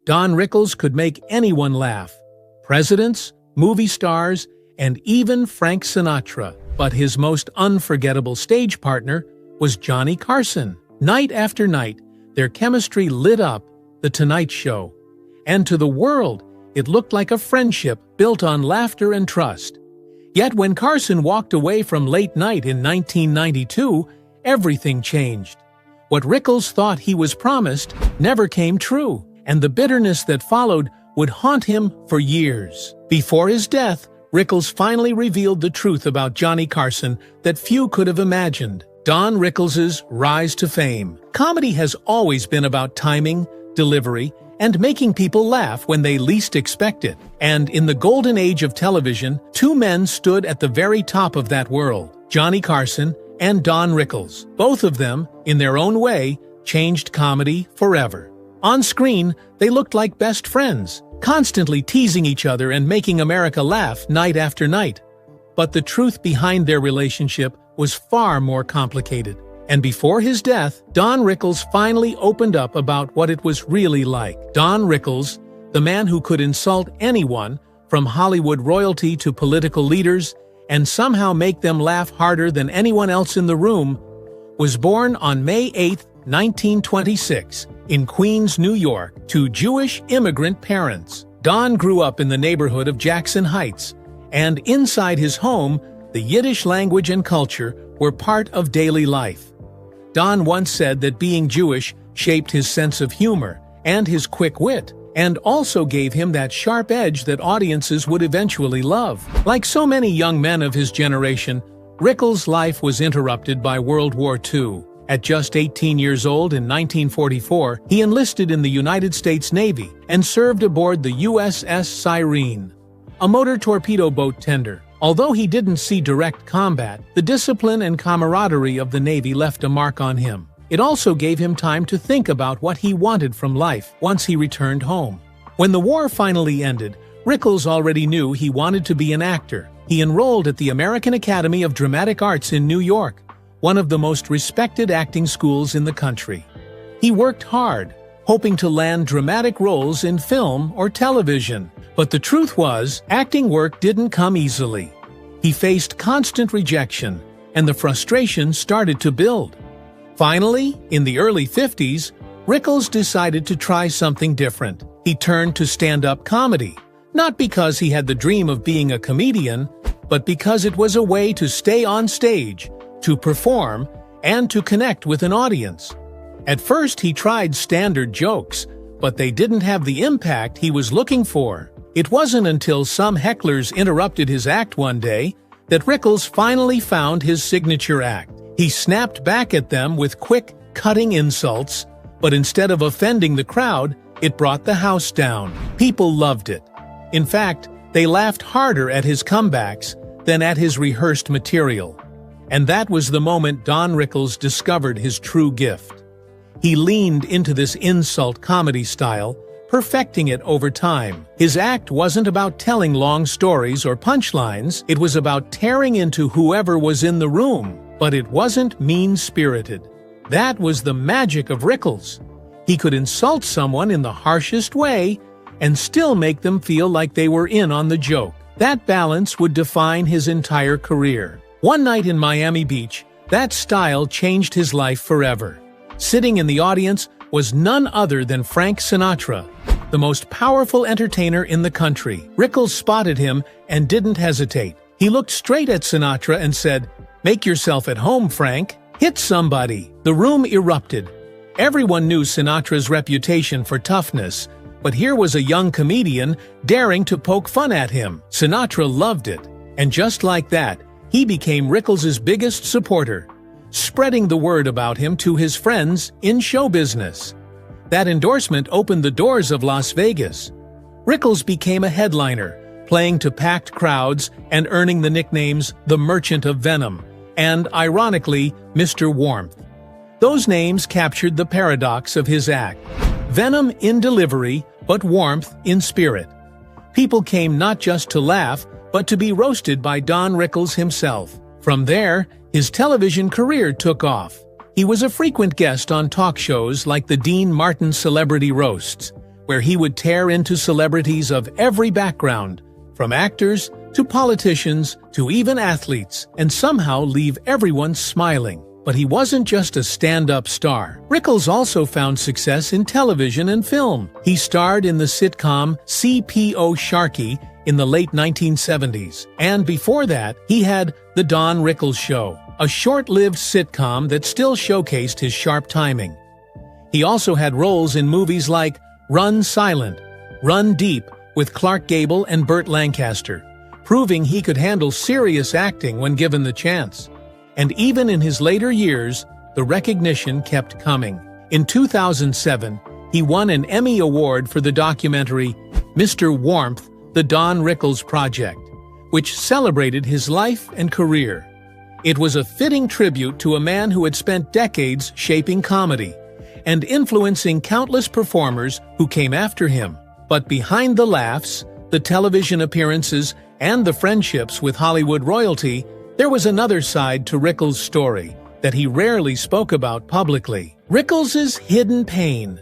Don Rickles could make anyone laugh. Presidents, movie stars, and even Frank Sinatra. But his most unforgettable stage partner was Johnny Carson. Night after night, their chemistry lit up The Tonight Show. And to the world, it looked like a friendship built on laughter and trust. Yet when Carson walked away from late night in 1992, everything changed. What Rickles thought he was promised never came true, and the bitterness that followed would haunt him for years. Before his death, Rickles finally revealed the truth about Johnny Carson that few could have imagined. Don Rickles' rise to fame. Comedy has always been about timing, delivery, and making people laugh when they least expect it. And in the golden age of television, two men stood at the very top of that world, Johnny Carson and Don Rickles. Both of them, in their own way, changed comedy forever. On screen, they looked like best friends, constantly teasing each other and making America laugh night after night. But the truth behind their relationship was far more complicated. And before his death, Don Rickles finally opened up about what it was really like. Don Rickles, the man who could insult anyone, from Hollywood royalty to political leaders, and somehow make them laugh harder than anyone else in the room, was born on May 8, 1926, in Queens, New York, to Jewish immigrant parents. Don grew up in the neighborhood of Jackson Heights, and inside his home, the Yiddish language and culture were part of daily life. Don once said that being Jewish shaped his sense of humor and his quick wit, and also gave him that sharp edge that audiences would eventually love. Like so many young men of his generation, Rickles' life was interrupted by World War II. At just 18 years old in 1944, he enlisted in the United States Navy and served aboard the USS Cyrene, a motor torpedo boat tender. Although he didn't see direct combat, the discipline and camaraderie of the Navy left a mark on him. It also gave him time to think about what he wanted from life once he returned home. When the war finally ended, Rickles already knew he wanted to be an actor. He enrolled at the American Academy of Dramatic Arts in New York, one of the most respected acting schools in the country. He worked hard, hoping to land dramatic roles in film or television. But the truth was, acting work didn't come easily. He faced constant rejection, and the frustration started to build. Finally, in the early 50s, Rickles decided to try something different. He turned to stand-up comedy, not because he had the dream of being a comedian, but because it was a way to stay on stage, to perform, and to connect with an audience. At first, he tried standard jokes, but they didn't have the impact he was looking for. It wasn't until some hecklers interrupted his act one day that Rickles finally found his signature act. He snapped back at them with quick, cutting insults, but instead of offending the crowd, it brought the house down. People loved it. In fact, they laughed harder at his comebacks than at his rehearsed material. And that was the moment Don Rickles discovered his true gift. He leaned into this insult comedy style, perfecting it over time. His act wasn't about telling long stories or punchlines, it was about tearing into whoever was in the room, but it wasn't mean-spirited. That was the magic of Rickles. He could insult someone in the harshest way and still make them feel like they were in on the joke. That balance would define his entire career. One night in Miami Beach, that style changed his life forever. Sitting in the audience was none other than Frank Sinatra, the most powerful entertainer in the country. Rickles spotted him and didn't hesitate. He looked straight at Sinatra and said, "Make yourself at home, Frank. Hit somebody." The room erupted. Everyone knew Sinatra's reputation for toughness, but here was a young comedian daring to poke fun at him. Sinatra loved it, and just like that, he became Rickles' biggest supporter, spreading the word about him to his friends in show business. That endorsement opened the doors of Las Vegas. Rickles became a headliner, playing to packed crowds and earning the nicknames The Merchant of Venom and, ironically, Mr. Warmth. Those names captured the paradox of his act. Venom in delivery, but warmth in spirit. People came not just to laugh, but to be roasted by Don Rickles himself. From there, his television career took off. He was a frequent guest on talk shows like the Dean Martin Celebrity Roasts, where he would tear into celebrities of every background, from actors to politicians to even athletes, and somehow leave everyone smiling. But he wasn't just a stand-up star. Rickles also found success in television and film. He starred in the sitcom CPO Sharky in the late 1970s, and before that, he had The Don Rickles Show, a short-lived sitcom that still showcased his sharp timing. He also had roles in movies like Run Silent, Run Deep with Clark Gable and Burt Lancaster, proving he could handle serious acting when given the chance. And even in his later years, the recognition kept coming. In 2007, he won an Emmy Award for the documentary Mr. Warmth, The Don Rickles Project, which celebrated his life and career. It was a fitting tribute to a man who had spent decades shaping comedy and influencing countless performers who came after him. But behind the laughs, the television appearances, and the friendships with Hollywood royalty, there was another side to Rickles' story that he rarely spoke about publicly. Rickles' hidden pain.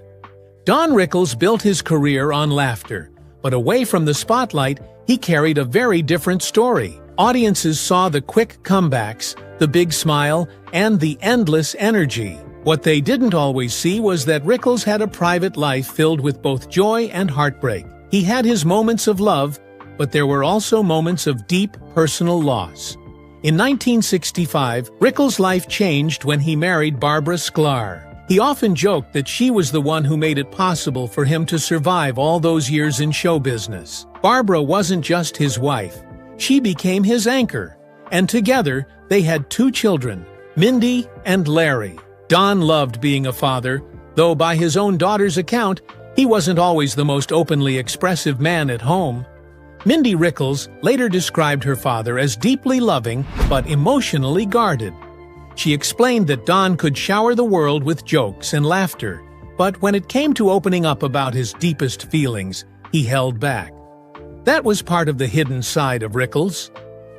Don Rickles built his career on laughter, but away from the spotlight, he carried a very different story. Audiences saw the quick comebacks, the big smile, and the endless energy. What they didn't always see was that Rickles had a private life filled with both joy and heartbreak. He had his moments of love, but there were also moments of deep personal loss. In 1965, Rickles' life changed when he married Barbara Sklar. He often joked that she was the one who made it possible for him to survive all those years in show business. Barbara wasn't just his wife. She became his anchor, and together they had 2 children, Mindy and Larry. Don loved being a father, though by his own daughter's account, he wasn't always the most openly expressive man at home. Mindy Rickles later described her father as deeply loving but emotionally guarded. She explained that Don could shower the world with jokes and laughter, but when it came to opening up about his deepest feelings, he held back. That was part of the hidden side of Rickles.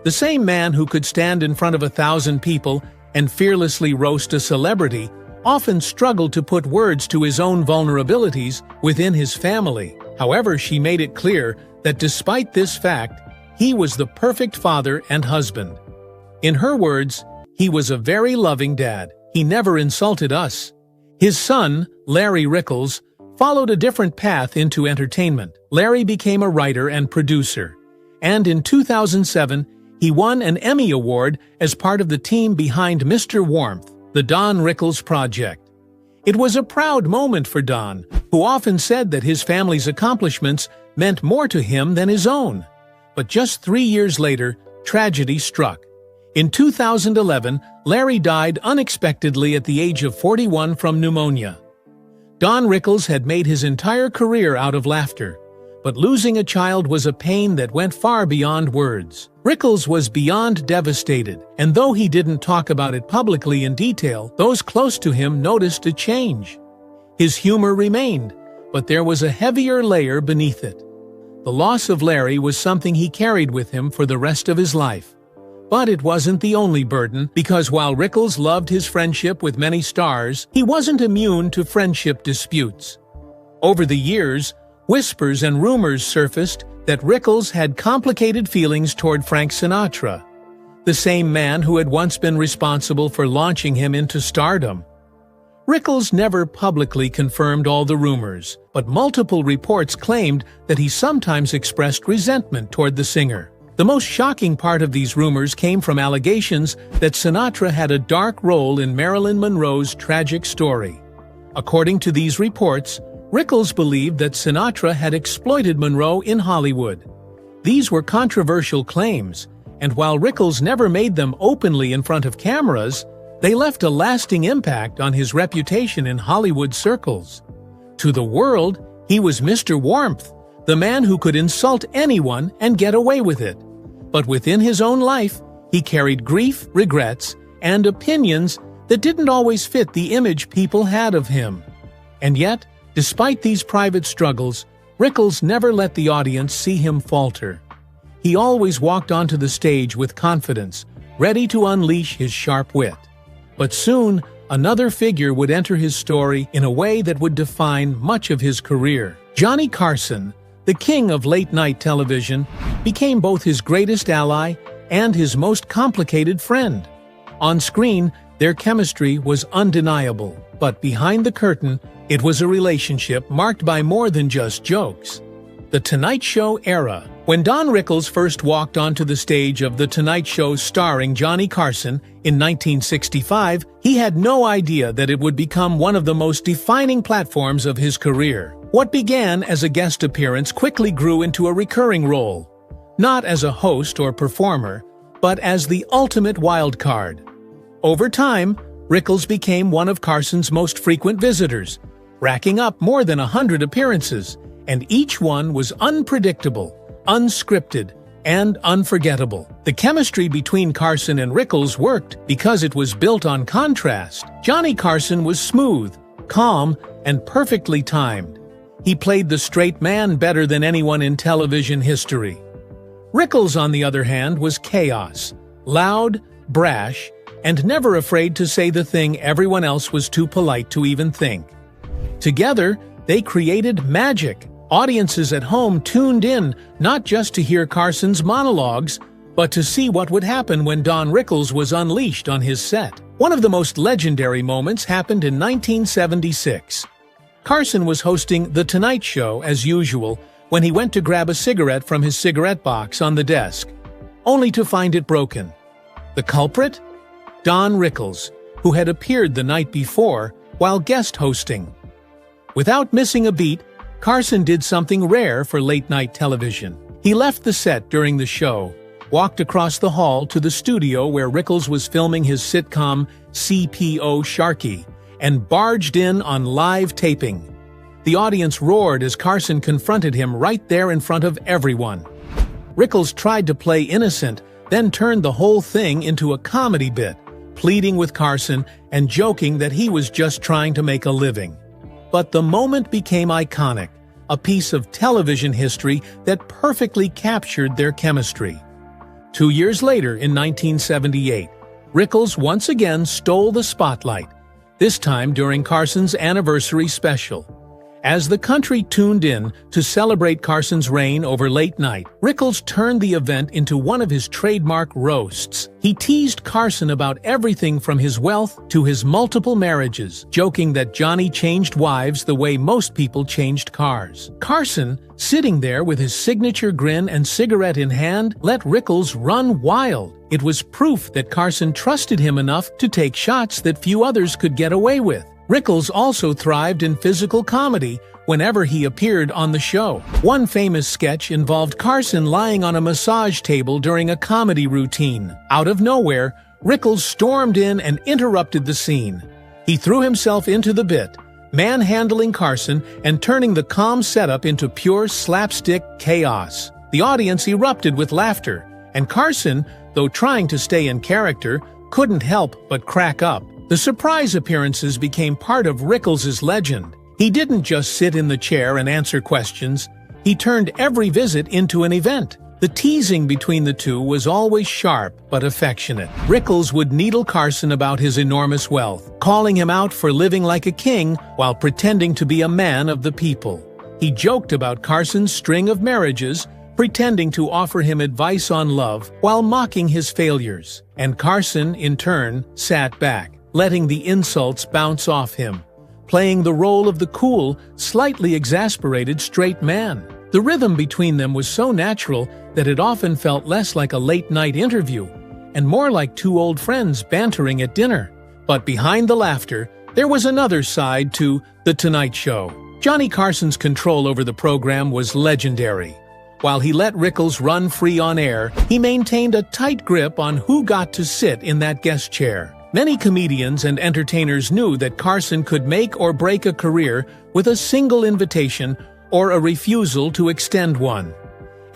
The same man who could stand in front of 1,000 people and fearlessly roast a celebrity often struggled to put words to his own vulnerabilities within his family. However, she made it clear that despite this fact, he was the perfect father and husband. In her words, he was a very loving dad. He never insulted us. His son, Larry Rickles, followed a different path into entertainment. Larry became a writer and producer, and in 2007, he won an Emmy Award as part of the team behind Mr. Warmth, The Don Rickles Project. It was a proud moment for Don, who often said that his family's accomplishments meant more to him than his own. But just 3 years later, tragedy struck. In 2011, Larry died unexpectedly at the age of 41 from pneumonia. Don Rickles had made his entire career out of laughter, but losing a child was a pain that went far beyond words. Rickles was beyond devastated, and though he didn't talk about it publicly in detail, those close to him noticed a change. His humor remained, but there was a heavier layer beneath it. The loss of Larry was something he carried with him for the rest of his life. But it wasn't the only burden, because while Rickles loved his friendship with many stars, he wasn't immune to friendship disputes. Over the years, whispers and rumors surfaced that Rickles had complicated feelings toward Frank Sinatra, the same man who had once been responsible for launching him into stardom. Rickles never publicly confirmed all the rumors, but multiple reports claimed that he sometimes expressed resentment toward the singer. The most shocking part of these rumors came from allegations that Sinatra had a dark role in Marilyn Monroe's tragic story. According to these reports, Rickles believed that Sinatra had exploited Monroe in Hollywood. These were controversial claims, and while Rickles never made them openly in front of cameras, they left a lasting impact on his reputation in Hollywood circles. To the world, he was Mr. Warmth, the man who could insult anyone and get away with it. But within his own life, he carried grief, regrets, and opinions that didn't always fit the image people had of him. And yet, despite these private struggles, Rickles never let the audience see him falter. He always walked onto the stage with confidence, ready to unleash his sharp wit. But soon, another figure would enter his story in a way that would define much of his career. Johnny Carson, the king of late-night television, became both his greatest ally and his most complicated friend. On screen, their chemistry was undeniable, but behind the curtain, it was a relationship marked by more than just jokes. The Tonight Show era. When Don Rickles first walked onto the stage of The Tonight Show starring Johnny Carson in 1965, he had no idea that it would become one of the most defining platforms of his career. What began as a guest appearance quickly grew into a recurring role, not as a host or performer, but as the ultimate wild card. Over time, Rickles became one of Carson's most frequent visitors, racking up more than 100 appearances, and each one was unpredictable, unscripted, and unforgettable. The chemistry between Carson and Rickles worked because it was built on contrast. Johnny Carson was smooth, calm, and perfectly timed. He played the straight man better than anyone in television history. Rickles, on the other hand, was chaos, loud, brash, and never afraid to say the thing everyone else was too polite to even think. Together, they created magic. Audiences at home tuned in not just to hear Carson's monologues, but to see what would happen when Don Rickles was unleashed on his set. One of the most legendary moments happened in 1976. Carson was hosting The Tonight Show as usual when he went to grab a cigarette from his cigarette box on the desk, only to find it broken. The culprit? Don Rickles, who had appeared the night before while guest hosting. Without missing a beat, Carson did something rare for late-night television. He left the set during the show, walked across the hall to the studio where Rickles was filming his sitcom CPO Sharky, and barged in on live taping. The audience roared as Carson confronted him right there in front of everyone. Rickles tried to play innocent, then turned the whole thing into a comedy bit, pleading with Carson and joking that he was just trying to make a living. But the moment became iconic, a piece of television history that perfectly captured their chemistry. 2 years later, in 1978, Rickles once again stole the spotlight, this time during Carson's anniversary special. As the country tuned in to celebrate Carson's reign over late night, Rickles turned the event into one of his trademark roasts. He teased Carson about everything from his wealth to his multiple marriages, joking that Johnny changed wives the way most people changed cars. Carson, sitting there with his signature grin and cigarette in hand, let Rickles run wild. It was proof that Carson trusted him enough to take shots that few others could get away with. Rickles also thrived in physical comedy whenever he appeared on the show. One famous sketch involved Carson lying on a massage table during a comedy routine. Out of nowhere, Rickles stormed in and interrupted the scene. He threw himself into the bit, manhandling Carson and turning the calm setup into pure slapstick chaos. The audience erupted with laughter, and Carson, though trying to stay in character, couldn't help but crack up. The surprise appearances became part of Rickles' legend. He didn't just sit in the chair and answer questions. He turned every visit into an event. The teasing between the two was always sharp but affectionate. Rickles would needle Carson about his enormous wealth, calling him out for living like a king while pretending to be a man of the people. He joked about Carson's string of marriages, pretending to offer him advice on love while mocking his failures. And Carson, in turn, sat back, letting the insults bounce off him, playing the role of the cool, slightly exasperated straight man. The rhythm between them was so natural that it often felt less like a late-night interview and more like two old friends bantering at dinner. But behind the laughter, there was another side to The Tonight Show. Johnny Carson's control over the program was legendary. While he let Rickles run free on air, he maintained a tight grip on who got to sit in that guest chair. Many comedians and entertainers knew that Carson could make or break a career with a single invitation or a refusal to extend one.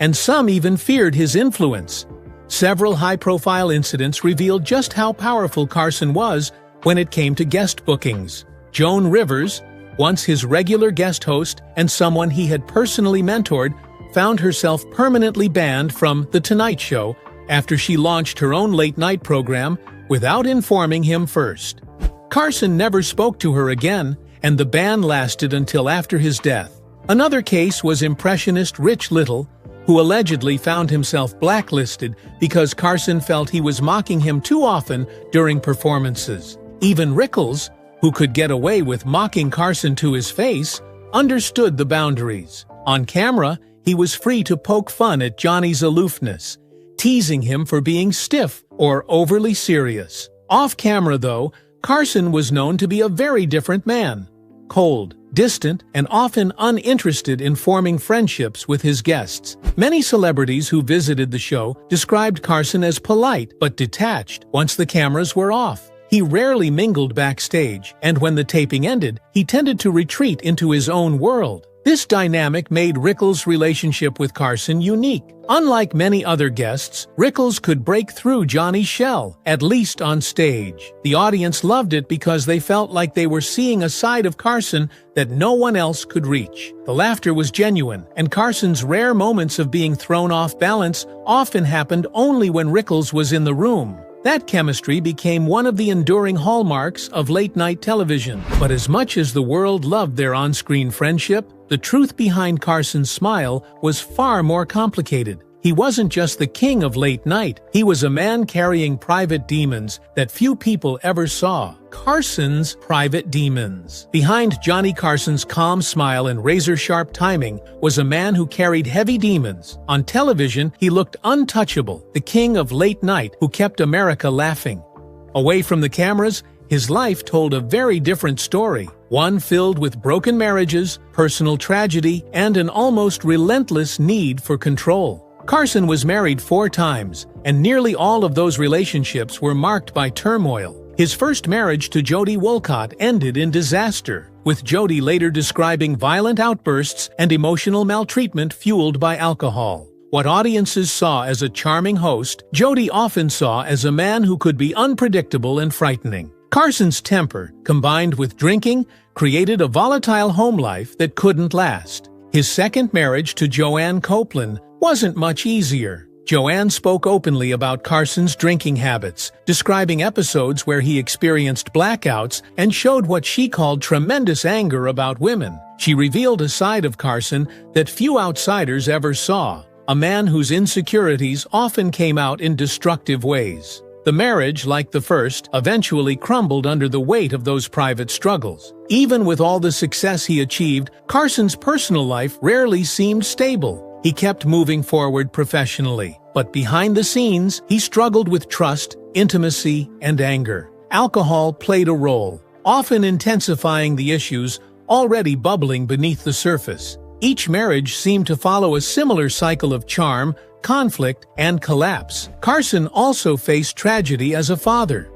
And some even feared his influence. Several high-profile incidents revealed just how powerful Carson was when it came to guest bookings. Joan Rivers, once his regular guest host and someone he had personally mentored, found herself permanently banned from The Tonight Show after she launched her own late-night program without informing him first. Carson never spoke to her again, and the ban lasted until after his death. Another case was impressionist Rich Little, who allegedly found himself blacklisted because Carson felt he was mocking him too often during performances. Even Rickles, who could get away with mocking Carson to his face, understood the boundaries. On camera, he was free to poke fun at Johnny's aloofness, teasing him for being stiff or overly serious. Off camera, though, Carson was known to be a very different man. Cold, distant, and often uninterested in forming friendships with his guests. Many celebrities who visited the show described Carson as polite but detached once the cameras were off. He rarely mingled backstage, and when the taping ended, he tended to retreat into his own world. This dynamic made Rickles' relationship with Carson unique. Unlike many other guests, Rickles could break through Johnny's shell, at least on stage. The audience loved it because they felt like they were seeing a side of Carson that no one else could reach. The laughter was genuine, and Carson's rare moments of being thrown off balance often happened only when Rickles was in the room. That chemistry became one of the enduring hallmarks of late-night television. But as much as the world loved their on-screen friendship, the truth behind Carson's smile was far more complicated. He wasn't just the king of late night, he was a man carrying private demons that few people ever saw. Carson's private demons. Behind Johnny Carson's calm smile and razor-sharp timing was a man who carried heavy demons. On television, he looked untouchable, the king of late night who kept America laughing. Away from the cameras, his life told a very different story, one filled with broken marriages, personal tragedy, and an almost relentless need for control. Carson was married 4 times, and nearly all of those relationships were marked by turmoil. His first marriage to Jody Wolcott ended in disaster, with Jody later describing violent outbursts and emotional maltreatment fueled by alcohol. What audiences saw as a charming host, Jody often saw as a man who could be unpredictable and frightening. Carson's temper, combined with drinking, created a volatile home life that couldn't last. His second marriage to Joanne Copeland wasn't much easier. Joanne spoke openly about Carson's drinking habits, describing episodes where he experienced blackouts and showed what she called tremendous anger about women. She revealed a side of Carson that few outsiders ever saw, a man whose insecurities often came out in destructive ways. The marriage, like the first, eventually crumbled under the weight of those private struggles. Even with all the success he achieved, Carson's personal life rarely seemed stable. He kept moving forward professionally, but behind the scenes, he struggled with trust, intimacy, and anger. Alcohol played a role, often intensifying the issues already bubbling beneath the surface. Each marriage seemed to follow a similar cycle of charm, conflict, and collapse. Carson also faced tragedy as a father.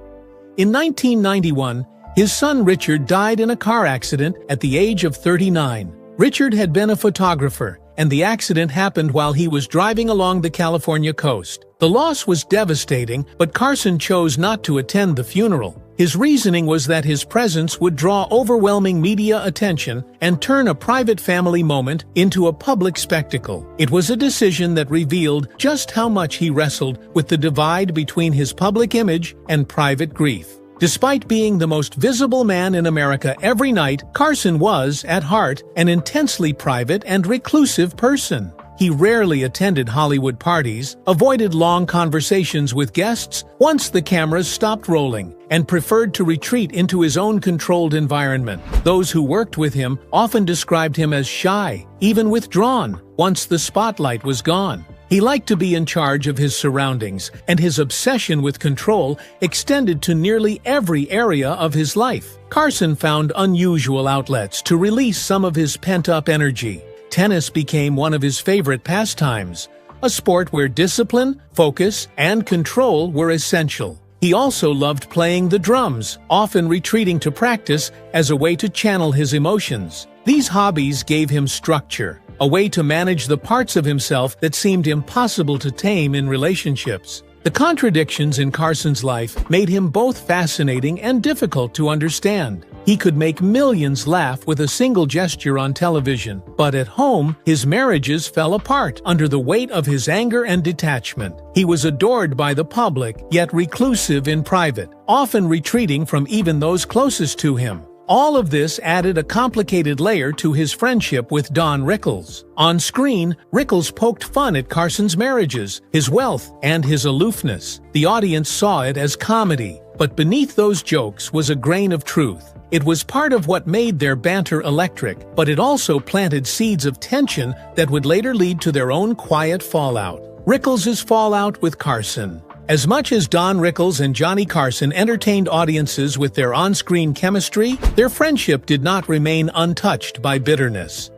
In 1991, his son Richard died in a car accident at the age of 39. Richard had been a photographer, and the accident happened while he was driving along the California coast. The loss was devastating, but Carson chose not to attend the funeral. His reasoning was that his presence would draw overwhelming media attention and turn a private family moment into a public spectacle. It was a decision that revealed just how much he wrestled with the divide between his public image and private grief. Despite being the most visible man in America every night, Carson was, at heart, an intensely private and reclusive person. He rarely attended Hollywood parties, avoided long conversations with guests once the cameras stopped rolling, and preferred to retreat into his own controlled environment. Those who worked with him often described him as shy, even withdrawn, once the spotlight was gone. He liked to be in charge of his surroundings, and his obsession with control extended to nearly every area of his life. Carson found unusual outlets to release some of his pent-up energy. Tennis became one of his favorite pastimes, a sport where discipline, focus, and control were essential. He also loved playing the drums, often retreating to practice as a way to channel his emotions. These hobbies gave him structure, a way to manage the parts of himself that seemed impossible to tame in relationships. The contradictions in Carson's life made him both fascinating and difficult to understand. He could make millions laugh with a single gesture on television, but at home, his marriages fell apart under the weight of his anger and detachment. He was adored by the public, yet reclusive in private, often retreating from even those closest to him. All of this added a complicated layer to his friendship with Don Rickles. On screen, Rickles poked fun at Carson's marriages, his wealth, and his aloofness. The audience saw it as comedy, but beneath those jokes was a grain of truth. It was part of what made their banter electric, but it also planted seeds of tension that would later lead to their own quiet fallout. Rickles' fallout with Carson. As much as Don Rickles and Johnny Carson entertained audiences with their on-screen chemistry, their friendship did not remain untouched by bitterness.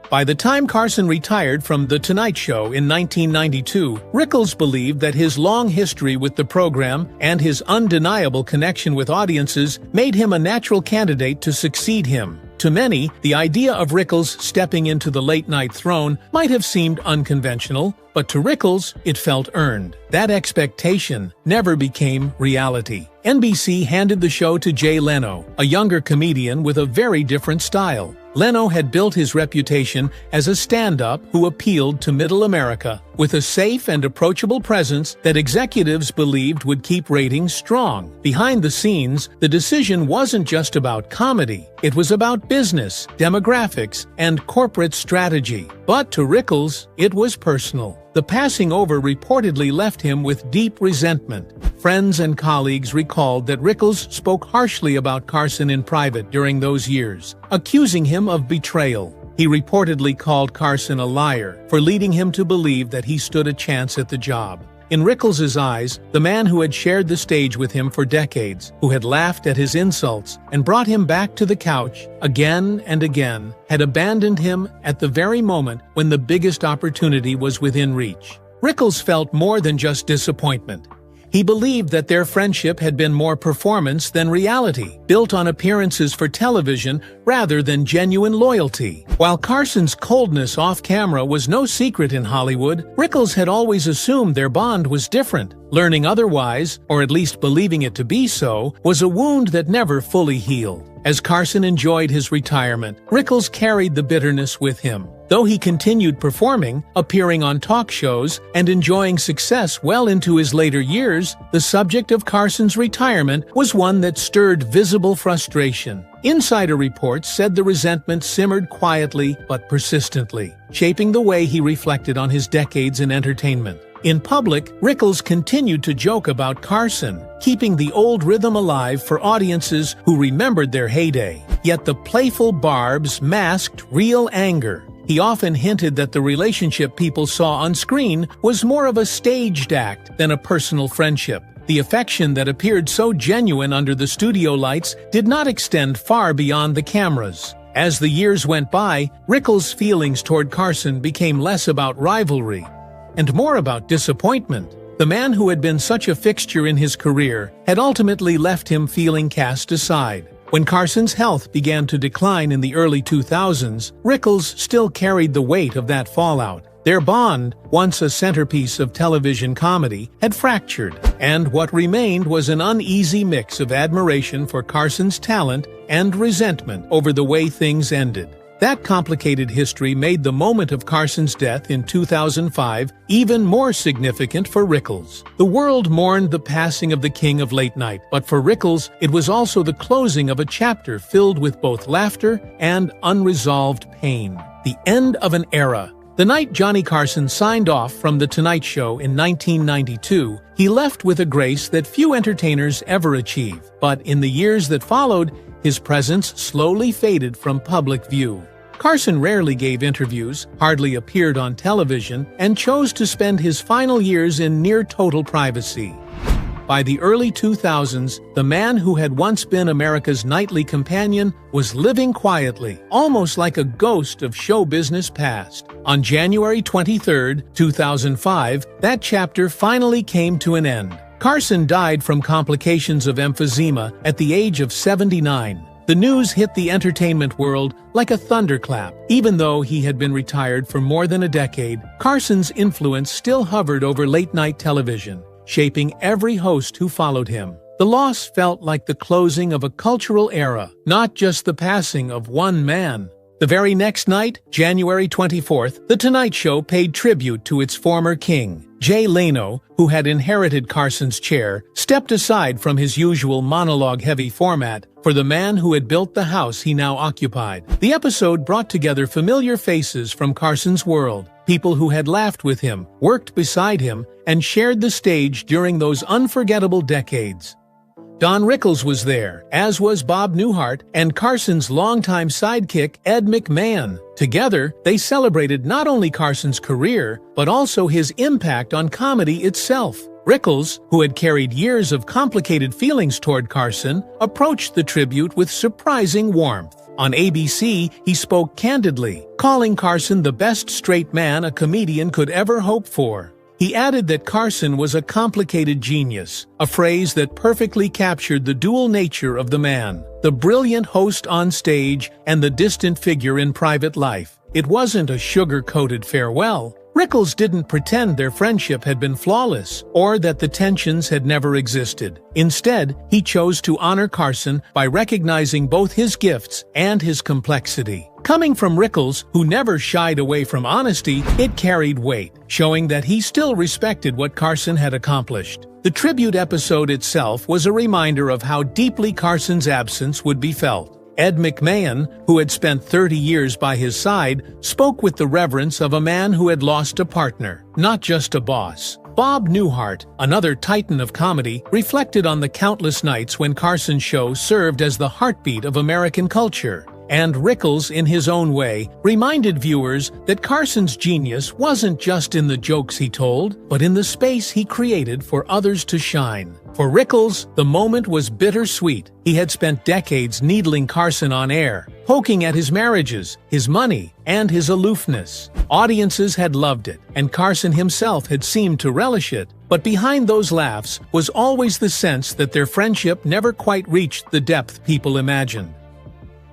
By the time Carson retired from The Tonight Show in 1992, Rickles believed that his long history with the program and his undeniable connection with audiences made him a natural candidate to succeed him. To many, the idea of Rickles stepping into the late-night throne might have seemed unconventional, but to Rickles, it felt earned. That expectation never became reality. NBC handed the show to Jay Leno, a younger comedian with a very different style. Leno had built his reputation as a stand-up who appealed to middle America, with a safe and approachable presence that executives believed would keep ratings strong. Behind the scenes, the decision wasn't just about comedy. It was about business, demographics, and corporate strategy. But to Rickles, it was personal. The passing over reportedly left him with deep resentment. Friends and colleagues recalled that Rickles spoke harshly about Carson in private during those years, accusing him of betrayal. He reportedly called Carson a liar for leading him to believe that he stood a chance at the job. In Rickles' eyes, the man who had shared the stage with him for decades, who had laughed at his insults and brought him back to the couch again and again, had abandoned him at the very moment when the biggest opportunity was within reach. Rickles felt more than just disappointment. He believed that their friendship had been more performance than reality, built on appearances for television rather than genuine loyalty. While Carson's coldness off-camera was no secret in Hollywood, Rickles had always assumed their bond was different. Learning otherwise, or at least believing it to be so, was a wound that never fully healed. As Carson enjoyed his retirement, Rickles carried the bitterness with him. Though he continued performing, appearing on talk shows, and enjoying success well into his later years, the subject of Carson's retirement was one that stirred visible frustration. Insider reports said the resentment simmered quietly but persistently, shaping the way he reflected on his decades in entertainment. In public, Rickles continued to joke about Carson, keeping the old rhythm alive for audiences who remembered their heyday. Yet the playful barbs masked real anger. He often hinted that the relationship people saw on screen was more of a staged act than a personal friendship. The affection that appeared so genuine under the studio lights did not extend far beyond the cameras. As the years went by, Rickles' feelings toward Carson became less about rivalry and more about disappointment. The man who had been such a fixture in his career had ultimately left him feeling cast aside. When Carson's health began to decline in the early 2000s, Rickles still carried the weight of that fallout. Their bond, once a centerpiece of television comedy, had fractured, and what remained was an uneasy mix of admiration for Carson's talent and resentment over the way things ended. That complicated history made the moment of Carson's death in 2005 even more significant for Rickles. The world mourned the passing of the king of late night, but for Rickles, it was also the closing of a chapter filled with both laughter and unresolved pain. The end of an era. The night Johnny Carson signed off from The Tonight Show in 1992, he left with a grace that few entertainers ever achieve. But in the years that followed, his presence slowly faded from public view. Carson rarely gave interviews, hardly appeared on television, and chose to spend his final years in near-total privacy. By the early 2000s, the man who had once been America's nightly companion was living quietly, almost like a ghost of show business past. On January 23, 2005, that chapter finally came to an end. Carson died from complications of emphysema at the age of 79. The news hit the entertainment world like a thunderclap. Even though he had been retired for more than a decade, Carson's influence still hovered over late-night television, shaping every host who followed him. The loss felt like the closing of a cultural era, not just the passing of one man. The very next night, January 24th, The Tonight Show paid tribute to its former king. Jay Leno, who had inherited Carson's chair, stepped aside from his usual monologue-heavy format for the man who had built the house he now occupied. The episode brought together familiar faces from Carson's world, people who had laughed with him, worked beside him, and shared the stage during those unforgettable decades. Don Rickles was there, as was Bob Newhart and Carson's longtime sidekick Ed McMahon. Together, they celebrated not only Carson's career, but also his impact on comedy itself. Rickles, who had carried years of complicated feelings toward Carson, approached the tribute with surprising warmth. On ABC, he spoke candidly, calling Carson the best straight man a comedian could ever hope for. He added that Carson was a complicated genius, a phrase that perfectly captured the dual nature of the man, the brilliant host on stage and the distant figure in private life. It wasn't a sugar-coated farewell. Rickles didn't pretend their friendship had been flawless, or that the tensions had never existed. Instead, he chose to honor Carson by recognizing both his gifts and his complexity. Coming from Rickles, who never shied away from honesty, it carried weight, showing that he still respected what Carson had accomplished. The tribute episode itself was a reminder of how deeply Carson's absence would be felt. Ed McMahon, who had spent 30 years by his side, spoke with the reverence of a man who had lost a partner, not just a boss. Bob Newhart, another titan of comedy, reflected on the countless nights when Carson's show served as the heartbeat of American culture. And Rickles, in his own way, reminded viewers that Carson's genius wasn't just in the jokes he told, but in the space he created for others to shine. For Rickles, the moment was bittersweet. He had spent decades needling Carson on air, poking at his marriages, his money, and his aloofness. Audiences had loved it, and Carson himself had seemed to relish it. But behind those laughs was always the sense that their friendship never quite reached the depth people imagined.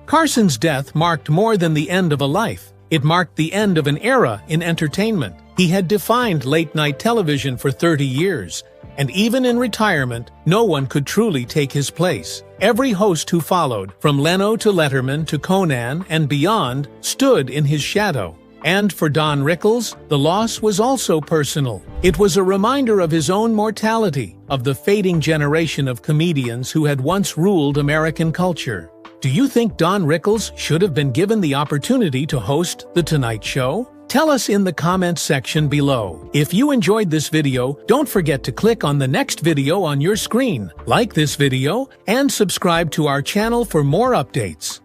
Carson's death marked more than the end of a life. It marked the end of an era in entertainment. He had defined late-night television for 30 years, and even in retirement, no one could truly take his place. Every host who followed, from Leno to Letterman to Conan and beyond, stood in his shadow. And for Don Rickles, the loss was also personal. It was a reminder of his own mortality, of the fading generation of comedians who had once ruled American culture. Do you think Don Rickles should have been given the opportunity to host The Tonight Show? Tell us in the comments section below. If you enjoyed this video, don't forget to click on the next video on your screen, like this video, and subscribe to our channel for more updates.